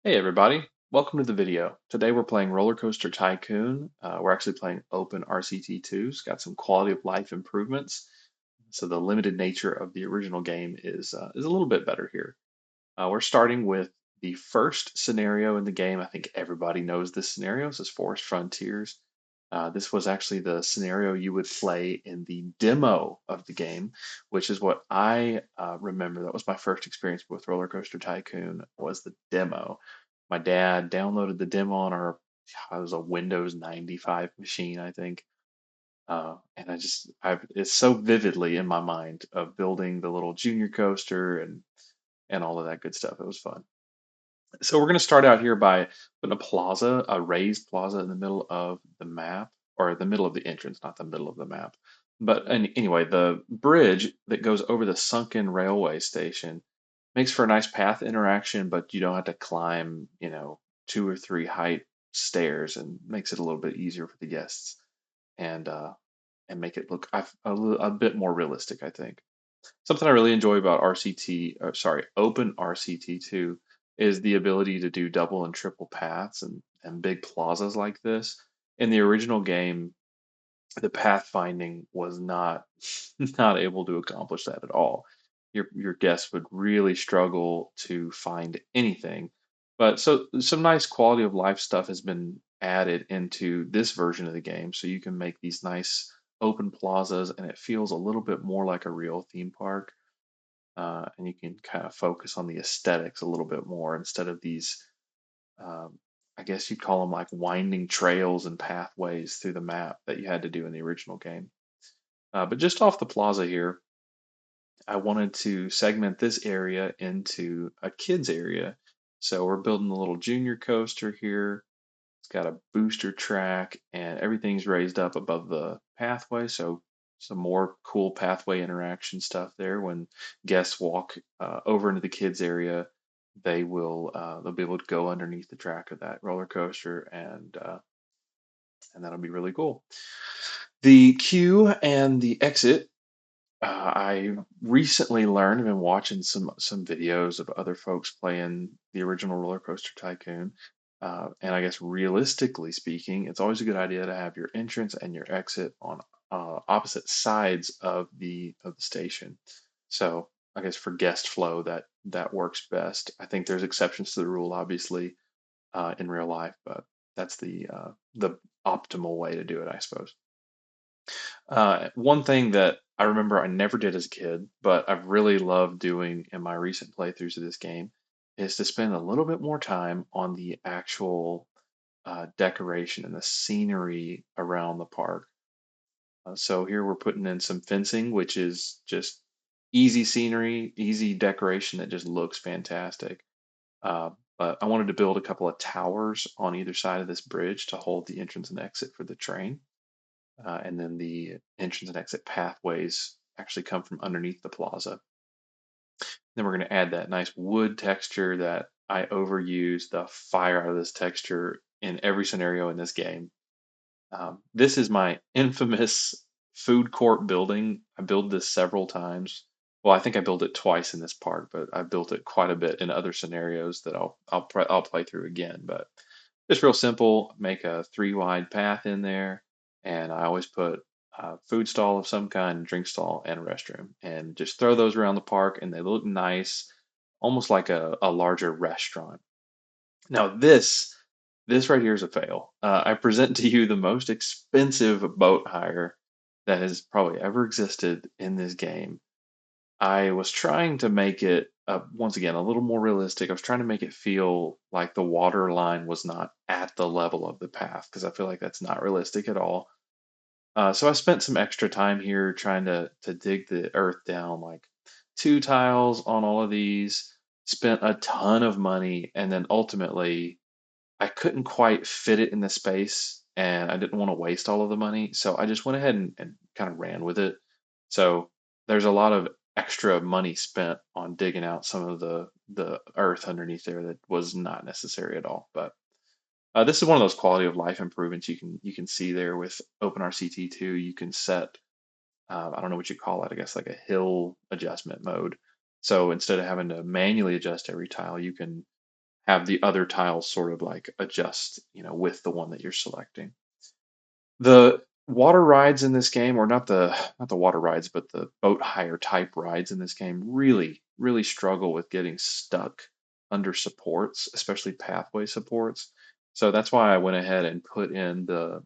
Hey everybody, welcome to the video. Today we're playing Roller Coaster Tycoon. We're actually playing Open RCT2. It's got some quality of life improvements. So the limited nature of the original game is a little bit better here. We're starting with the first scenario in the game. I think everybody knows this scenario. This is Forest Frontiers. This was actually the scenario you would play in the demo of the game, which is what I remember. That was my first experience with Roller Coaster Tycoon was the demo. My dad downloaded the demo on it was a Windows 95 machine, I think. And it's so vividly in my mind of building the little junior coaster and all of that good stuff. It was fun. So we're going to start out here by putting a raised plaza in the middle of the map, or the middle of the entrance, not the middle of the map. But anyway, the bridge that goes over the sunken railway station makes for a nice path interaction, but you don't have to climb, two or three height stairs, and makes it a little bit easier for the guests and uh, and make it look a bit more realistic, I think. Something I really enjoy about Open RCT2 is the ability to do double and triple paths and big plazas like this. In the original game, the pathfinding was not not able to accomplish that at all. Your guests would really struggle to find anything. But so some nice quality of life stuff has been added into this version of the game, so you can make these nice open plazas, and it feels a little bit more like a real theme park. And you can kind of focus on the aesthetics a little bit more instead of these, um, I guess you'd call them like winding trails and pathways through the map that you had to do in the original game. But just off the plaza here, I wanted to segment this area into a kids area. So we're building a little junior coaster here. It's got a booster track and everything's raised up above the pathway. So some more cool pathway interaction stuff there. When guests walk over into the kids area, they'll be able to go underneath the track of that roller coaster, and that'll be really cool. The queue and the exit. I recently learned, I've been watching some videos of other folks playing the original Roller Coaster Tycoon. And I guess realistically speaking, it's always a good idea to have your entrance and your exit on opposite sides of the station. So I guess for guest flow, that works best. I think there's exceptions to the rule, obviously, in real life, but that's the optimal way to do it, I suppose. One thing that I remember I never did as a kid, but I've really loved doing in my recent playthroughs of this game is to spend a little bit more time on the actual decoration and the scenery around the park. So here we're putting in some fencing, which is just easy scenery, easy decoration that just looks fantastic. Uh, but I wanted to build a couple of towers on either side of this bridge to hold the entrance and exit for the train. And then the entrance and exit pathways actually come from underneath the plaza. Then we're going to add that nice wood texture that I overuse the fire out of this texture in every scenario in this game. This is my infamous food court building. I built this several times. Well, I think I built it twice in this part, but I built it quite a bit in other scenarios that I'll play through again. But just real simple. Make a three wide path in there, and I always put a food stall of some kind, drink stall, and a restroom, and just throw those around the park, and they look nice, almost like a larger restaurant. Now this right here is a fail. I present to you the most expensive boat hire that has probably ever existed in this game. I was trying to make it once again a little more realistic. I was trying to make it feel like the water line was not at the level of the path because I feel like that's not realistic at all. So I spent some extra time here trying to dig the earth down, like two tiles on all of these. Spent a ton of money, and then ultimately I couldn't quite fit it in the space, and I didn't want to waste all of the money, so I just went ahead and kind of ran with it. So there's a lot of extra money spent on digging out some of the earth underneath there that was not necessary at all. But this is one of those quality of life improvements you can see there with OpenRCT2. You can set I don't know what you call it. I guess like a hill adjustment mode. So instead of having to manually adjust every tile, you can have the other tiles sort of like adjust, with the one that you're selecting. The water rides in this game, or not the water rides, but the boat hire type rides in this game really, really struggle with getting stuck under supports, especially pathway supports. So that's why I went ahead and put in the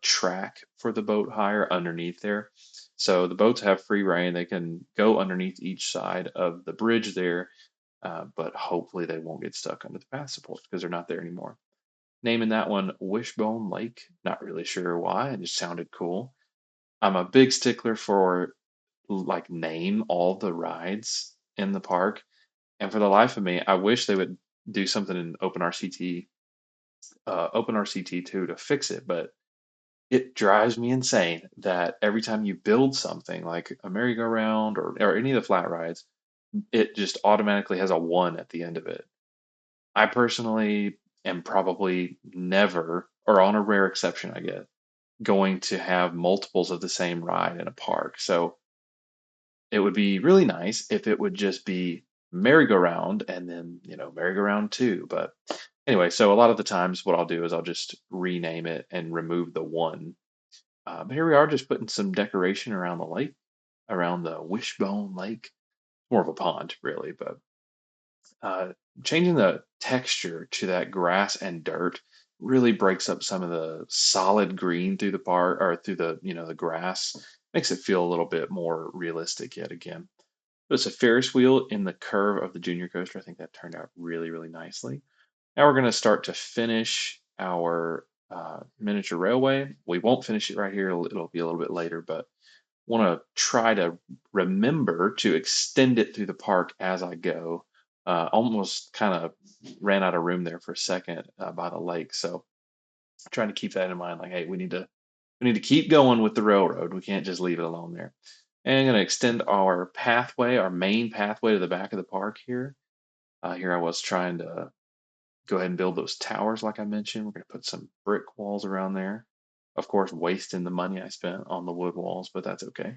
track for the boat hire underneath there. So the boats have free reign. They can go underneath each side of the bridge there, but hopefully they won't get stuck under the path supports because they're not there anymore. Naming that one Wishbone Lake. Not really sure why. It just sounded cool. I'm a big stickler for like name all the rides in the park. And for the life of me, I wish they would do something in OpenRCT 2 to fix it, but it drives me insane that every time you build something like a merry-go-round or any of the flat rides, it just automatically has a one at the end of it. I personally am probably never, or on a rare exception, I guess, going to have multiples of the same ride in a park. So it would be really nice if it would just be merry-go-round and then, merry-go-round two. But anyway, so a lot of the times what I'll do is I'll just rename it and remove the one. But here we are just putting some decoration around the lake, around the Wishbone Lake. More of a pond, really, but uh, changing the texture to that grass and dirt really breaks up some of the solid green through the part or through the grass, makes it feel a little bit more realistic yet again. But it's a Ferris wheel in the curve of the junior coaster. I think that turned out really, really nicely. Now we're going to start to finish our miniature railway. We won't finish it right here. It'll be a little bit later, but want to try to remember to extend it through the park as I go. Almost kind of ran out of room there for a second by the lake, so trying to keep that in mind. Like, hey, we need to keep going with the railroad. We can't just leave it alone there. And I'm going to extend our pathway, our main pathway to the back of the park here. Here I was trying to go ahead and build those towers, like I mentioned. We're going to put some brick walls around there. Of course, wasting the money I spent on the wood walls, but that's okay.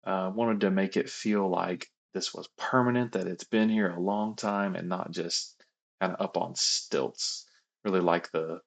Wanted to make it feel like this was permanent, that it's been here a long time and not just kind of up on stilts. Really like the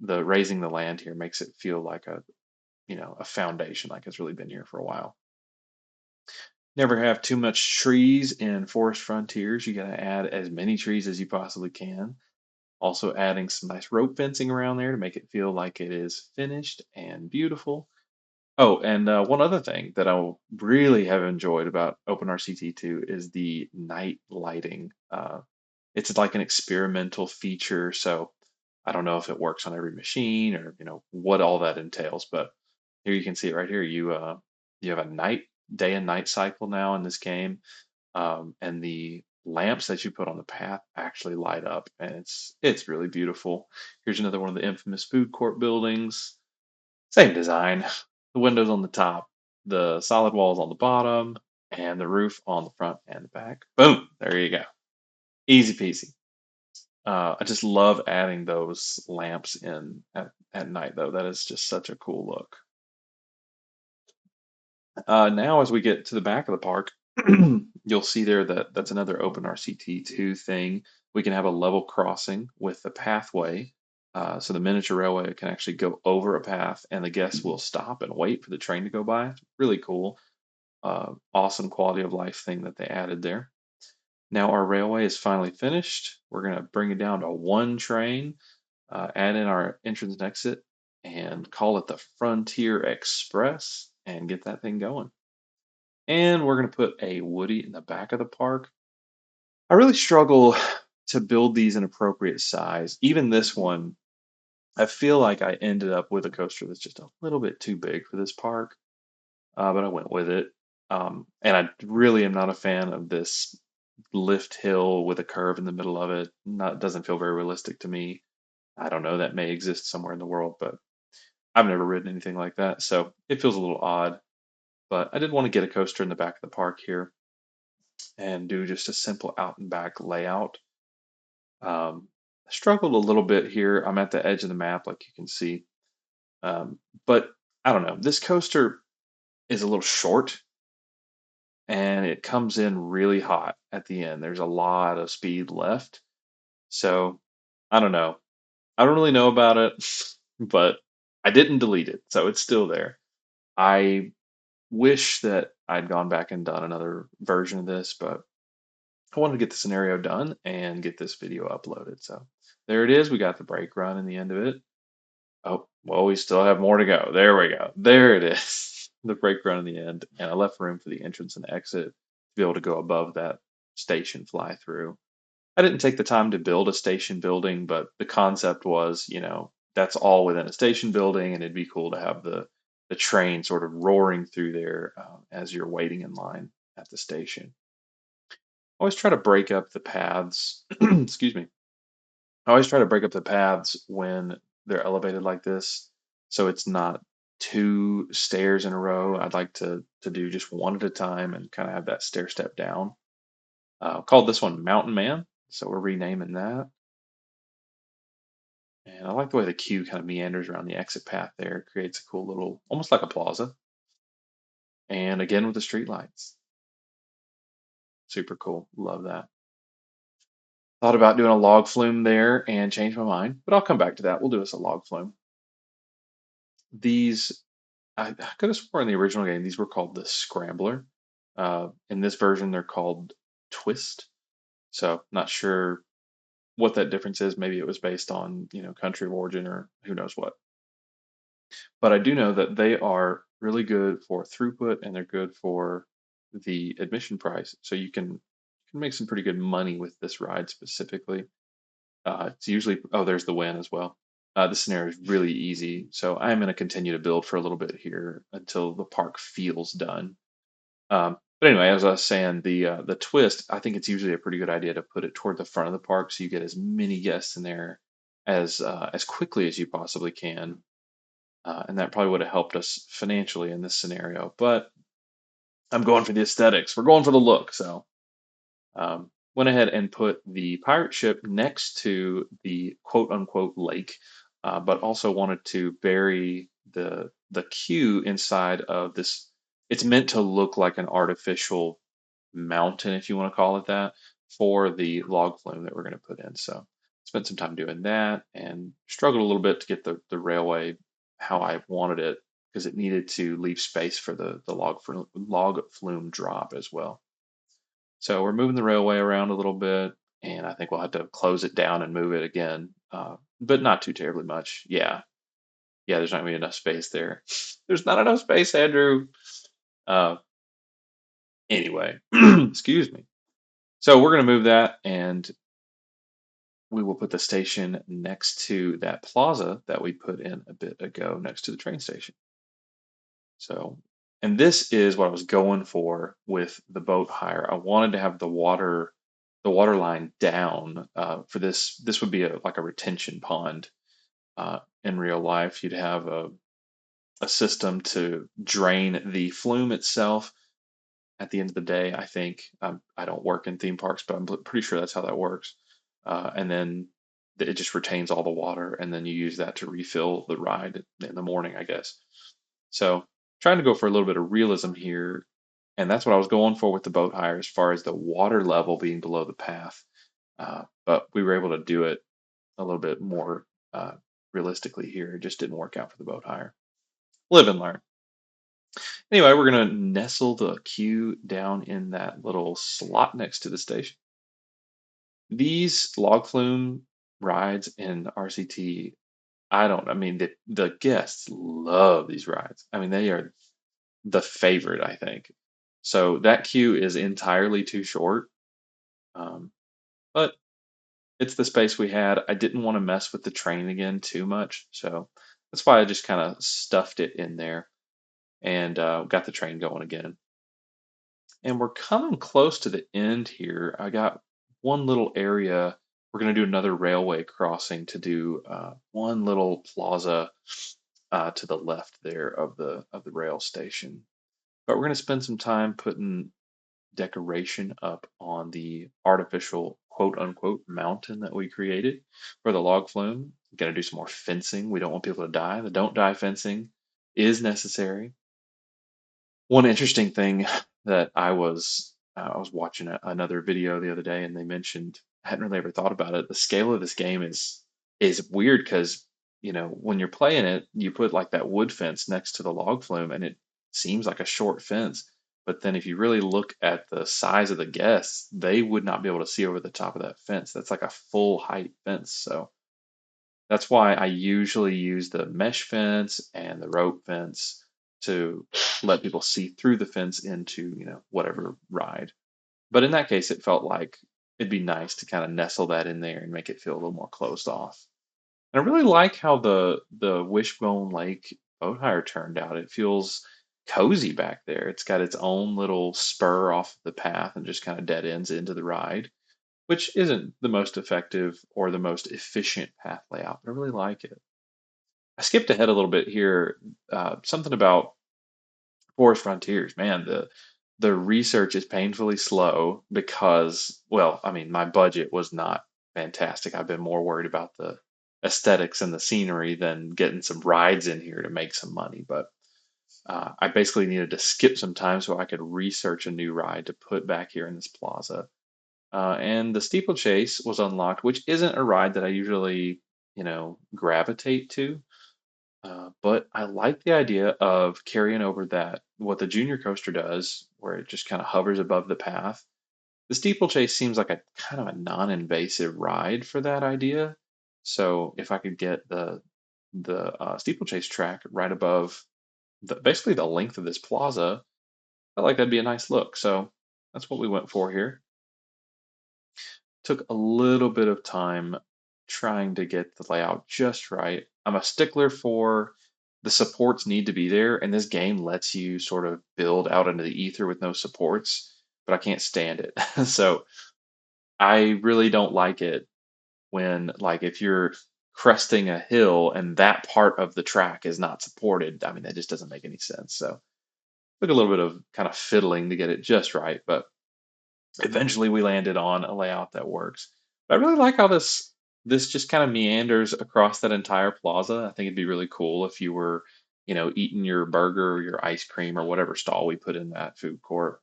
raising the land here makes it feel like a foundation, like it's really been here for a while. Never have too much trees in Forest Frontiers. You got to add as many trees as you possibly can. Also adding some nice rope fencing around there to make it feel like it is finished and beautiful. Oh, and one other thing that I really have enjoyed about OpenRCT2 is the night lighting. It's like an experimental feature, so I don't know if it works on every machine or what all that entails. But here you can see it right here. You have a day and night cycle now in this game, and the lamps that you put on the path actually light up, and it's really beautiful. Here's another one of the infamous food court buildings. Same design. The windows on the top, the solid walls on the bottom, and the roof on the front and the back. Boom! There you go. Easy peasy. I just love adding those lamps in at night, though. That is just such a cool look. Now, as we get to the back of the park, you'll see there that that's another OpenRCT2 thing. We can have a level crossing with the pathway. So the miniature railway can actually go over a path and the guests will stop and wait for the train to go by. It's really cool. Awesome quality of life thing that they added there. Now our railway is finally finished. We're going to bring it down to one train, add in our entrance and exit, and call it the Frontier Express and get that thing going. And we're going to put a Woody in the back of the park. I really struggle to build these in appropriate size. Even this one, I feel like I ended up with a coaster that's just a little bit too big for this park, but I went with it. And I really am not a fan of this lift hill with a curve in the middle of it. Not doesn't feel very realistic to me. I don't know, that may exist somewhere in the world, but I've never ridden anything like that, so it feels a little odd. But I did want to get a coaster in the back of the park here and do just a simple out and back layout. I struggled a little bit here. I'm at the edge of the map, like you can see. But I don't know. This coaster is a little short and it comes in really hot at the end. There's a lot of speed left. So I don't know. I don't really know about it, but I didn't delete it, so it's still there. I wish that I'd gone back and done another version of this, but I wanted to get the scenario done and get this video uploaded. So there it is. We got the brake run in the end of it. Oh, well, we still have more to go. There we go. There it is. The brake run in the end. And I left room for the entrance and exit to be able to go above that station fly through. I didn't take the time to build a station building, but the concept was, that's all within a station building, and it'd be cool to have the train sort of roaring through there as you're waiting in line at the station. I always try to break up the paths. Excuse me. I always try to break up the paths when they're elevated like this, so it's not two stairs in a row. I'd like to do just one at a time and kind of have that stair step down. Called this one Mountain Man, so we're renaming that. And I like the way the queue kind of meanders around the exit path there. It creates a cool little, almost like a plaza. And again with the street lights. Super cool. Love that. Thought about doing a log flume there and changed my mind, but I'll come back to that. We'll do us a log flume. These, I could have sworn in the original game, these were called the Scrambler. In this version, they're called Twist. So not sure what that difference is. Maybe it was based on, country of origin or who knows what. But I do know that they are really good for throughput and they're good for the admission price. So you can make some pretty good money with this ride specifically. It's usually, oh, there's the win as well. This scenario is really easy, so I'm going to continue to build for a little bit here until the park feels done. But anyway, as I was saying, the twist, I think it's usually a pretty good idea to put it toward the front of the park so you get as many guests in there as quickly as you possibly can. And that probably would have helped us financially in this scenario. But I'm going for the aesthetics. We're going for the look. So went ahead and put the pirate ship next to the quote unquote lake, but also wanted to bury the queue inside of this. It's meant to look like an artificial mountain, if you want to call it that, for the log flume that we're going to put in. So spent some time doing that and struggled a little bit to get the railway how I wanted it because it needed to leave space for the log flume drop as well. So we're moving the railway around a little bit, and I think we'll have to close it down and move it again, but not too terribly much. Yeah, yeah, there's not gonna be enough space there. There's not enough space, Andrew. Uh, anyway, excuse me. So we're gonna move that, and we will put the station next to that plaza that we put in a bit ago, next to the train station. So, and this is what I was going for with the boat hire. I wanted to have the water line down for this. This would be like a retention pond in real life. You'd have a system to drain the flume itself. At the end of the day, I think I don't work in theme parks, but I'm pretty sure that's how that works. And then it just retains all the water, and then you use that to refill the ride in the morning, I guess. So trying to go for a little bit of realism here, and that's what I was going for with the boat hire as far as the water level being below the path. But we were able to do it a little bit more realistically here. It just didn't work out for the boat hire. Live and learn. Anyway, we're gonna nestle the queue down in that little slot next to the station. These log flume rides in RCT, I mean, the guests love these rides. I mean, they are the favorite, I think. So that queue is entirely too short. Um, but it's the space we had. I didn't want to mess with the train again too much. So that's why I just kind of stuffed it in there and got the train going again. And we're coming close to the end here. I got one little area. We're going to do another railway crossing to do one little plaza to the left there of the rail station. But we're going to spend some time putting decoration up on the artificial quote unquote mountain that we created for the log flume. Got to do some more fencing. We don't want people to die. The don't die fencing is necessary. One interesting thing that I was watching another video the other day, and they mentioned I hadn't really ever thought about it. The scale of this game is weird because, when you're playing it, you put like that wood fence next to the log flume and it seems like a short fence. But then if you really look at the size of the guests, they would not be able to see over the top of that fence. That's like a full height fence. So that's why I usually use the mesh fence and the rope fence to let people see through the fence into, whatever ride. But in that case, it felt like it'd be nice to kind of nestle that in there and make it feel a little more closed off. And I really like how the Wishbone Lake boat hire turned out. It feels cozy back there. It's got its own little spur off the path and just kind of dead ends into the ride, which isn't the most effective or the most efficient path layout, but I really like it. I skipped ahead a little bit here. Something about Forest Frontiers, man, the research is painfully slow because, well, I mean, my budget was not fantastic. I've been more worried about the aesthetics and the scenery than getting some rides in here to make some money. But I basically needed to skip some time so I could research a new ride to put back here in this plaza. And the steeplechase was unlocked, which isn't a ride that I usually, gravitate to. But I like the idea of carrying over that what the junior coaster does, where it just kind of hovers above the path. The steeplechase seems like a kind of a non-invasive ride for that idea. So if I could get the steeplechase track right above basically the length of this plaza, I felt like that'd be a nice look. So that's what we went for here. Took a little bit of time trying to get the layout just right. I'm a stickler for the supports need to be there, and this game lets you sort of build out into the ether with no supports, but I can't stand it. So I really don't like it when, like, if you're cresting a hill and that part of the track is not supported. I mean, that just doesn't make any sense. So took a little bit of kind of fiddling to get it just right, but eventually we landed on a layout that works. But I really like how this just kind of meanders across that entire plaza. I think it'd be really cool if you were, eating your burger or your ice cream or whatever stall we put in that food court,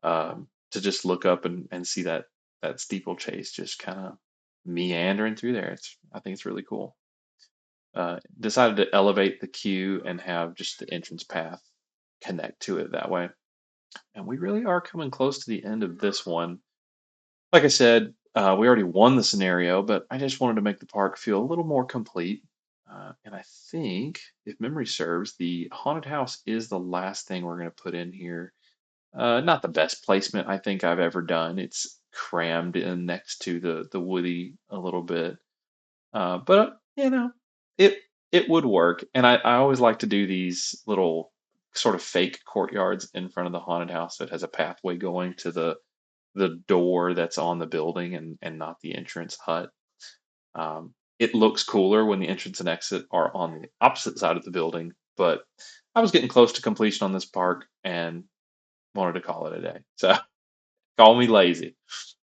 to just look up and see that steeplechase just kind of meandering through there. I think it's really cool. Decided to elevate the queue and have just the entrance path connect to it that way. And we really are coming close to the end of this one. Like I said, we already won the scenario, but I just wanted to make the park feel a little more complete. And I think, if memory serves, the haunted house is the last thing we're going to put in here. Not the best placement I think I've ever done. It's crammed in next to the Woody a little bit, but it it would work. And I always like to do these little sort of fake courtyards in front of the haunted house that has a pathway going to the door that's on the building and not the entrance hut. It looks cooler when the entrance and exit are on the opposite side of the building, but I was getting close to completion on this park and wanted to call it a day. So call me lazy.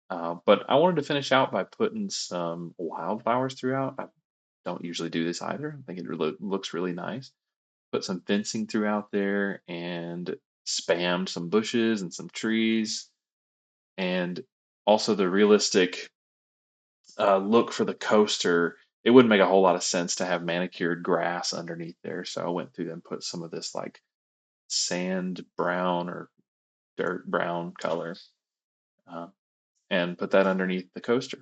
But I wanted to finish out by putting some wildflowers throughout. I don't usually do this either. I think it looks really nice. Put some fencing throughout there and spammed some bushes and some trees and also the realistic look for the coaster. It wouldn't make a whole lot of sense to have manicured grass underneath there, so I went through and put some of this like sand brown or dirt brown color, uh, and put that underneath the coaster.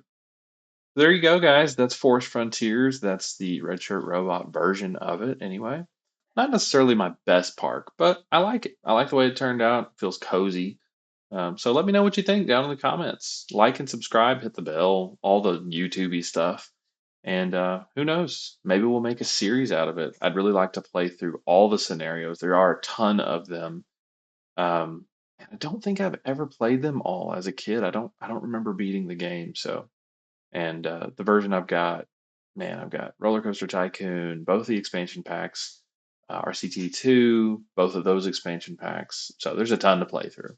There you go, guys. That's Forest Frontiers. That's the Red Shirt Robot version of it, anyway. Not necessarily my best park, but I like it. I like the way it turned out. It feels cozy. So let me know what you think down in the comments. Like and subscribe, hit the bell, all the YouTubey stuff. And who knows? Maybe we'll make a series out of it. I'd really like to play through all the scenarios. There are a ton of them. And I don't think I've ever played them all as a kid. I don't remember beating the game. So, and the version I've got, man, I've got Roller Coaster Tycoon, both the expansion packs, RCT2, both of those expansion packs. So there's a ton to play through.